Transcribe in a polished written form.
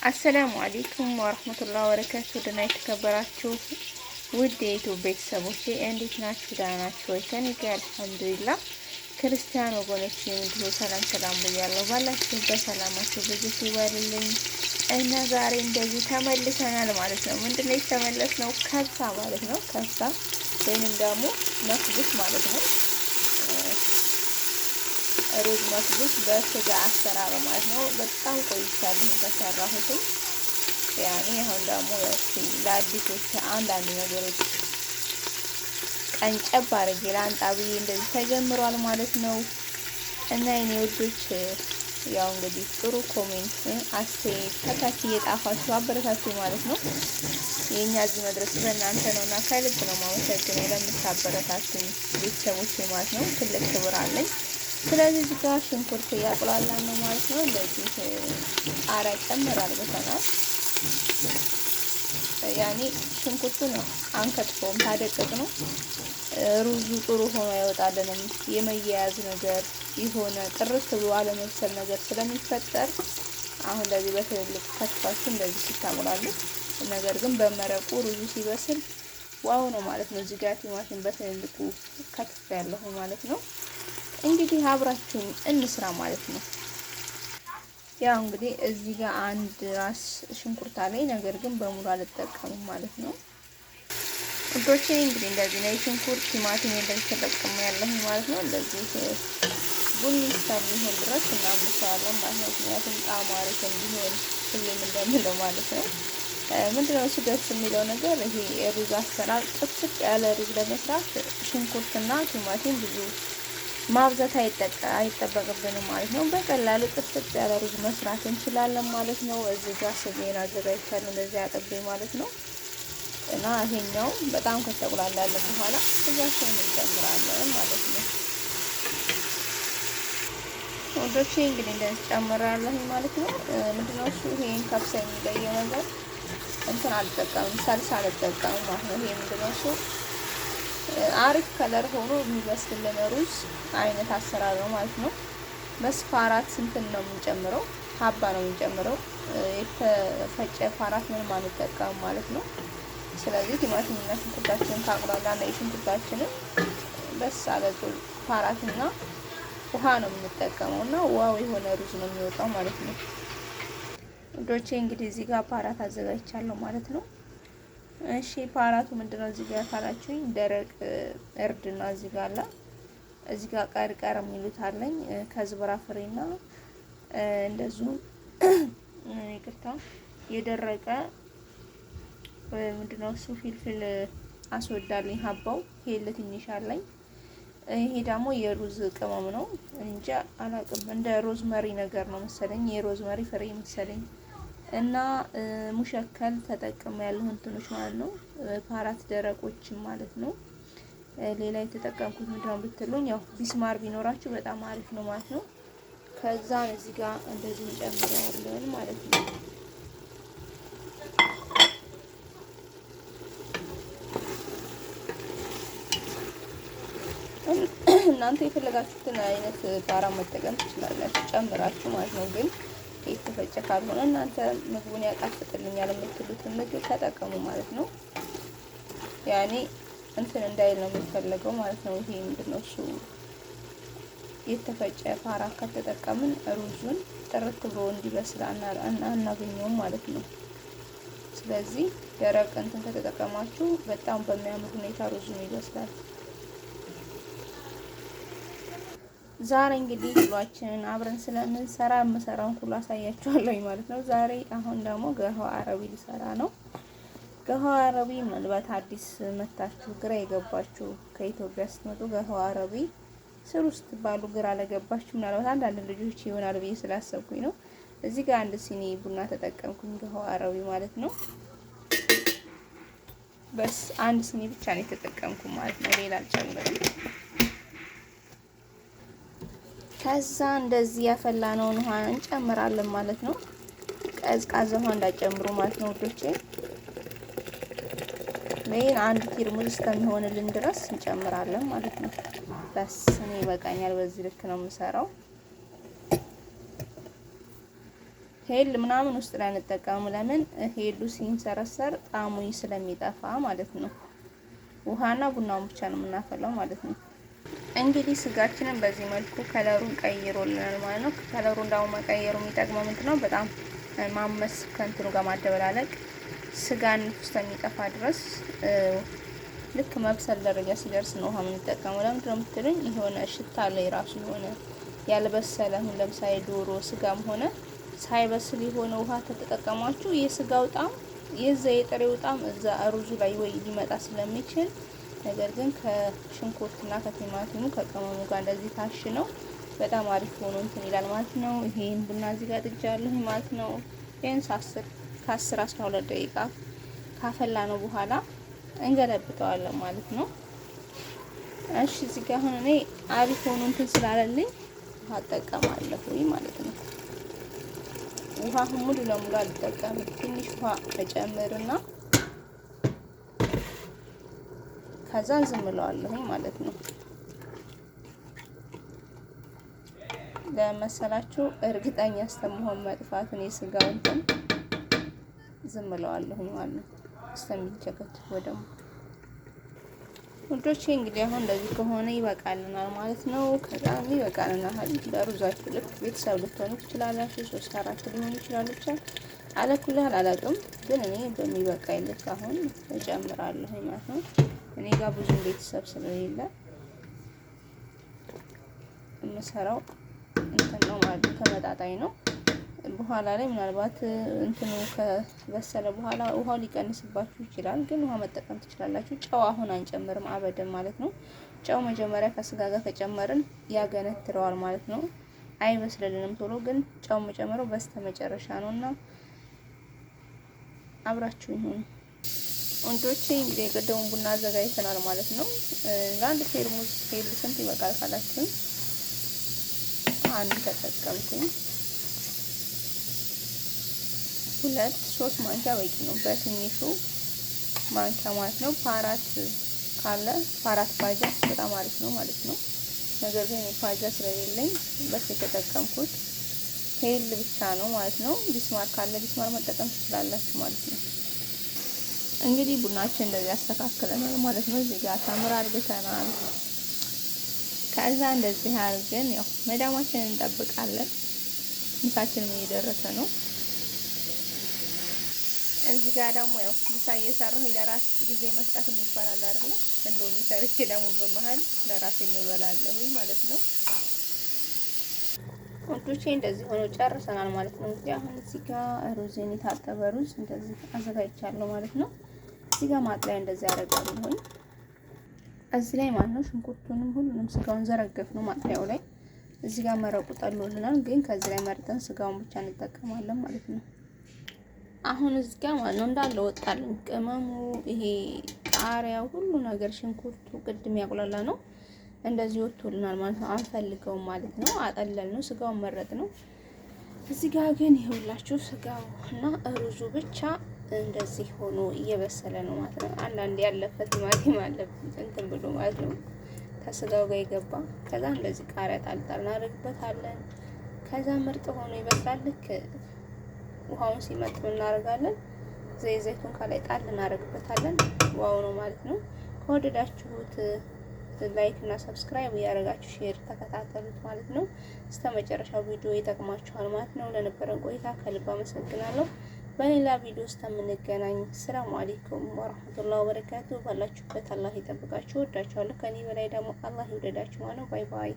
አሰላሙ አለይኩም ወራህመቱላሂ ወበረካቱ። ደህና የተከበራችሁ ውድ የዩቲዩብ ቤተሰቦቼ እንዴት ናችሁ? ደህና ናችሁ ወይ? ከኔ ጋር አልሐምዱሊላህ። ክርስቲያን ወገኖቼ እንዲሁ ሰላም ብያለሁ። ባላችሁበት ሰላማችሁ ብዙ ይበልልኝ እና ዛሬ እንደዚህ ተመልሰናል ማለት ነው። ምንድነው የተመለስነው? ከብሳ ማለት ነው። ከብሳ ወይንም ደግሞ መክቡስ ማለት ነው። ሩዝ መክቡስ በስጋ አሰራር ማለት ነው። በጣም ቆይቻለሁ ከሰራሁት። ያኔ አሁን ደግሞ ለአዲሶች አንዳንድ ነገሮች ቀንጨብ አድርጌ ላንጣቢ እንደዚህ ተጀምሯል ማለት ነው። እና የኔ ውዶች ያው እንግዲህ ጥሩ ኮሜንት አስተያየት ከታች እየጣፋችሁ አበረታቱ ማለት ነው። የኛ እዚህ መድረስ በእናንተ ነውና ከልብ ነው ማመሰግነው ለምታበረታቱኝ ቤተሰቦቼ ማለት ነው። ትልቅ ክብር አለኝ። ስለዚህ እዚህ ጋር ሽንኩርት እያቁላላን ነው ማለት ነው። እንደዚህ ቃሪያ ጨምር አድርገናል። ያኔ ሽንኩርቱ ነው አንከትፎም ታደቀቅ ነው። ሩዙ ጥሩ ሆኖ አይወጣልንም። የመያያዝ ነገር የሆነ ጥርት ብሎ አለመብሰል ነገር ስለሚፈጠር አሁን እንደዚህ በትልልቅ ከትፋችሁ እንደዚህ ሲታሙላሉ። ነገር ግን በመረቁ ሩዙ ሲበስል ዋው ነው ማለት ነው። እዚህ ጋር ቲማቲም በትልልቁ ከትፍ ያለው ማለት ነው። እንግዲህ አብራችሁን እንስራ ማለት ነው። ያው እንግዲህ እዚህ ጋር አንድ ራስ ሽንኩርት አለኝ፣ ነገር ግን በሙሉ አልጠቀምም ማለት ነው። እንቶቼ እንግዲህ እንደዚህ ነው ሽንኩርት ቲማቲም እንደዚህ ተጠቅሜ ያለሁ ማለት ነው። እንደዚህ ቡኒ እስከሚሆን ድረስ እናምሳለን ማለት ነው። ምክንያቱም ጣዕሙ አሪፍ እንዲሆን ሁሌም እንደምለው ማለት ነው። ምንድነው እሱ ደስ የሚለው ነገር ይሄ የሩዝ አሰራር ጥፍጥ ያለ ሩዝ ለመስራት ሽንኩርትና ቲማቲም ብዙ ማብዛት አይጠበቅብንም ማለት ነው። በቀላሉ ጥፍጥ ያለ ሩዝ መስራት እንችላለን ማለት ነው። እዚህ ጋር ስጋዬን አዘጋጅቻለሁ እንደዚህ አጥቤ ማለት ነው። እና ይሄኛው በጣም ከተቆላላለን በኋላ እዛችን እንጨምራለን ማለት ነው። ወዶቼ እንግዲህ እንደዚህ ጨምራለሁ ማለት ነው። ምንድነው እሱ ይሄን ከብሳ የሚለየው ነገር እንትን አልጠቀምም፣ ሳልሳ አልጠቀምም ማለት ነው። ይሄ ምንድነው እሱ አሪፍ ከለር ሆኖ የሚበስልልን ሩዝ አይነት አሰራር ነው ማለት ነው። በስፋራት እንትን ነው የምንጨምረው፣ ሀባ ነው የምንጨምረው። የተፈጨ ፋራት ምንም አንጠቀምም ማለት ነው። ስለዚህ ቲማቲምና ሽንኩርታችንን ካቁላላና የሽንኩርታችንን በስ አለጡ ፋራትና ውሃ ነው የምንጠቀመው እና ዋው የሆነ ሩዝ ነው የሚወጣው ማለት ነው። ዶቼ እንግዲህ እዚህ ጋር ፓራት አዘጋጅቻለሁ ማለት ነው። እሺ ፓራቱ ምንድነው? እዚህ ጋር ካላችሁኝ ደረቅ እርድና እዚህ ጋር አለ። እዚህ ጋር ቀርቀር የሚሉት አለኝ ከዝብራ ፍሬና እንደዚሁ ይቅርታ የደረቀ ምንድነው እሱ ፊልፍል አስወዳልኝ ሀባው ይሄ ለትንሽ አለኝ። ይሄ ደግሞ የሩዝ ቅመም ነው እንጂ አላቅም፣ እንደ ሮዝመሪ ነገር ነው መሰለኝ፣ የሮዝመሪ ፍሬ መሰለኝ። እና ሙሸከል ተጠቅም ያለው እንትኖች ማለት ነው። ፓራት ደረቆች ማለት ነው። ሌላ የተጠቀምኩት ምንድነው ብትሉኝ ያው ቢስማር ቢኖራችሁ በጣም አሪፍ ነው ማለት ነው። ከዛ እዚህ ጋር እንደዚህ እንጨምራለን ማለት ነው። እናንተ የፈለጋችሁትን አይነት ፓራ መጠቀም ትችላላችሁ ጨምራችሁ ማለት ነው። ግን የተፈጨ ካልሆነ እናንተ ምግቡን ያጣፍጥልኛል የምትሉትን ምግብ ተጠቀሙ ማለት ነው። ያኔ እንትን እንዳይል ነው የሚፈለገው ማለት ነው። ይሄ ምንድነው እሱ የተፈጨ ፓራ ከተጠቀምን ሩዙን ጥርት ብሎ እንዲበስል አናገኘውም ማለት ነው። ስለዚህ ደረቅ እንትን ከተጠቀማችሁ በጣም በሚያምር ሁኔታ ሩዙን ይበስላል። ዛሬ እንግዲህ ሁላችንን አብረን ስለምንሰራ የምሰራውን ሁሉ አሳያችኋለሁ ማለት ነው። ዛሬ አሁን ደግሞ ገህዋ አረቢ ልሰራ ነው። ገህዋ አረቢ ምናልባት አዲስ መታችሁ ግራ የገባችሁ ከኢትዮጵያ ስትመጡ ገህዋ አረቢ ስሩ ስትባሉ ግራ ለገባችሁ ምናልባት አንዳንድ ልጆች ይሆናል ብዬ ስላሰብኩኝ ነው። እዚህ ጋር አንድ ሲኒ ቡና ተጠቀምኩኝ ገህዋ አረቢ ማለት ነው። በስ አንድ ሲኒ ብቻ ነው የተጠቀምኩት ማለት ነው። ሌላ አልጨምርም። ከዛ እንደዚህ ያፈላነውን ውሃ እንጨምራለን ማለት ነው። ቀዝቃዛ ውሃ እንዳጨምሩ ማለት ነው ውዶቼ። ይሄን አንድ ቲርሙዝ እስከሚሆንልን ድረስ እንጨምራለን ማለት ነው። በስ እኔ ይበቃኛል፣ በዚህ ልክ ነው የምሰራው። ሄል ምናምን ውስጥ ላይ እንጠቀሙ። ለምን ሄሉ ሲንሰረሰር ጣዕሙ ስለሚጠፋ ማለት ነው። ውሃና ቡናውን ብቻ ነው የምናፈላው ማለት ነው። እንግዲህ ስጋችንን በዚህ መልኩ ከለሩን ቀይሮልናል ማለት ነው። ከለሩን ደግሞ መቀየሩ የሚጠቅመው ምንድነው? በጣም ማመስ ከእንትኑ ጋር ማደበላለቅ ስጋን ውስጥ የሚጠፋ ድረስ ልክ መብሰል ደረጃ ሲደርስ ነው ውሃ የምንጠቀመው። ለምንድነው የምትሉኝ? የሆነ ሽታ ላይ ራሱ የሆነ ያልበሰለ ለምሳሌ ዶሮ ስጋም ሆነ ሳይበስል የሆነ ውሃ ተጠቀማችሁ የስጋው ጣም የዛ የጥሬው ጣም እዛ ሩዙ ላይ ወይ ሊመጣ ስለሚችል፣ ነገር ግን ከሽንኩርትና ከቲማቲሙ ከቅመሙ ጋር እንደዚህ ታሽ ነው በጣም አሪፍ ሆኖ እንትን ይላል ማለት ነው። ይሄን ቡና እዚህ ጋር ጥጃለሁ ማለት ነው። ቢያንስ ከ10 12 ደቂቃ ካፈላ ነው በኋላ እንገለብጠዋለን ማለት ነው። እሺ እዚህ ጋር አሁን እኔ አሪፍ ሆኖ እንትን ስላለልኝ ውሃ እጠቀማለሁ ማለት ነው። ውሃ ሙሉ ለሙሉ አልጠቀምም። ትንሽ ውሃ እጨምርና ከዛ ዝም እለዋለሁ ማለት ነው። ለመሰላችሁ እርግጠኛ እስከመሆን መጥፋቱን የስጋው እንትን ዝም እለዋለሁ ማለት ነው እስከሚጨቀጭ ወደሙ ውዶቼ። እንግዲህ አሁን እንደዚህ ከሆነ ይበቃልናል ማለት ነው። ከዛ ይበቃልናል። ለሩዛችሁ ልክ ቤተሰብ ልትሆኑ ትችላላችሁ። 3 4 ሊሆኑ ይችላሉ። ብቻ አለኩልህ አላውቅም፣ ግን እኔ በሚበቃኝ ልክ አሁን እጨምራለሁ ማለት ነው። እኔ ጋር ብዙ ቤተሰብ ስለሌለ የምሰራው እንትን ነው ማለት ነው። ተመጣጣኝ ነው። በኋላ ላይ ምናልባት እንትኑ ከበሰለ በኋላ ውሃው ሊቀንስባችሁ ይችላል፣ ግን ውሃ መጠቀም ትችላላችሁ። ጨው አሁን አንጨምርም አበደን ማለት ነው። ጨው መጀመሪያ ከስጋ ጋር ከጨመርን ያገነትረዋል ማለት ነው። አይበስልልንም ቶሎ፣ ግን ጨው መጨመረው በስተመጨረሻ ነውና አብራችሁ ይሁን ወንዶቼ። እንግዲህ የቀደሙን ቡና አዘጋጅተናል ማለት ነው። ለአንድ ቴርሙስ ሄል ስንት ይበቃል ካላችሁኝ አንድ ተጠቀምኩኝ። 2-3 ማንኪያ በቂ ነው። በትንሹ ማንኪያ ማለት ነው። ፓራት ካለ ፓራት ፓጃ በጣም አሪፍ ነው ማለት ነው። ነገር ግን ፓጃ ስለሌለኝ በስ የተጠቀምኩት ሄል ብቻ ነው ማለት ነው። ቢስማር ካለ ቢስማር መጠቀም ትችላላችሁ ማለት ነው። እንግዲህ ቡናችን እንደዚህ ያስተካክለናል ማለት ነው። እዚህ ጋር ተምር አድርገናል። ከዛ እንደዚህ አድርገን ያው መዳማችንን እንጠብቃለን። ምሳችንም እየደረሰ ነው። እዚህ ጋር ደግሞ ያው ምሳ እየሰራሁ ለራስ ጊዜ መስጠት የሚባል አይደለ? እንደው የሚሰርች ደግሞ በመሃል ለራሴ እንበላለሁ ማለት ነው። ወንዶቼ እንደዚህ ሆኖ ጨርሰናል ማለት ነው። እንግዲህ አሁን እዚህ ጋር ሩዝን የታጠበ ሩዝ እንደዚህ አዘጋጅቻለሁ ማለት ነው። እዚህ ጋር ማጥለያ እንደዚህ አደርጋለሁ። እዚህ ላይ ማለት ነው ሽንኩርቱንም ሁሉንም ስጋውን ዘረገፍ ነው ማጥለያው ላይ። እዚህ ጋር መረቁ ጠሎልናል፣ ግን ከዚህ ላይ መርጠን ስጋውን ብቻ እንጠቀማለን ማለት ነው። አሁን እዚህ ጋር ማለት ነው እንዳለ ወጣልን። ቅመሙ፣ ይሄ ቃሪያው፣ ሁሉ ነገር ሽንኩርቱ ቅድም ያቁላላ ነው እንደዚህ ወጥቶልናል ማለት ነው። አንፈልገውም ማለት ነው። አጠለል ነው ስጋውን መረጥ ነው። እዚህ ጋር ግን ይኸውላችሁ ስጋው እና ሩዙ ብቻ እንደዚህ ሆኖ እየበሰለ ነው ማለት ነው። አንዳንድ ያለፈ ቲማቲም አለ እንትን ብሎ ማለት ነው ከስጋው ጋር የገባ። ከዛ እንደዚህ ቃሪያ ጣልጣል እናደርግበታለን። ከዛ ምርጥ ሆኖ ይበስላል። ልክ ውሃውን ሲመጥ እናደርጋለን። ዘይቱን ከላይ ጣል እናደርግበታለን። ዋው ነው ማለት ነው። ከወደዳችሁት ላይክ እና ሰብስክራይብ እያደረጋችሁ ሼር ተከታተሉት ማለት ነው። እስከ መጨረሻው ቪዲዮ ይጠቅማችኋል ማለት ነው። ለነበረን ቆይታ ከልብ አመሰግናለሁ። በሌላ ቪዲዮ ውስጥ የምንገናኝ። ሰላም አለይኩም ወራህመቱላሂ ወበረካቱ። ባላችሁበት አላህ ይጠብቃችሁ። ወዳችኋለሁ። ከኔ በላይ ደግሞ አላህ ይውደዳችሁ ማለት ነው። ባይ ባይ።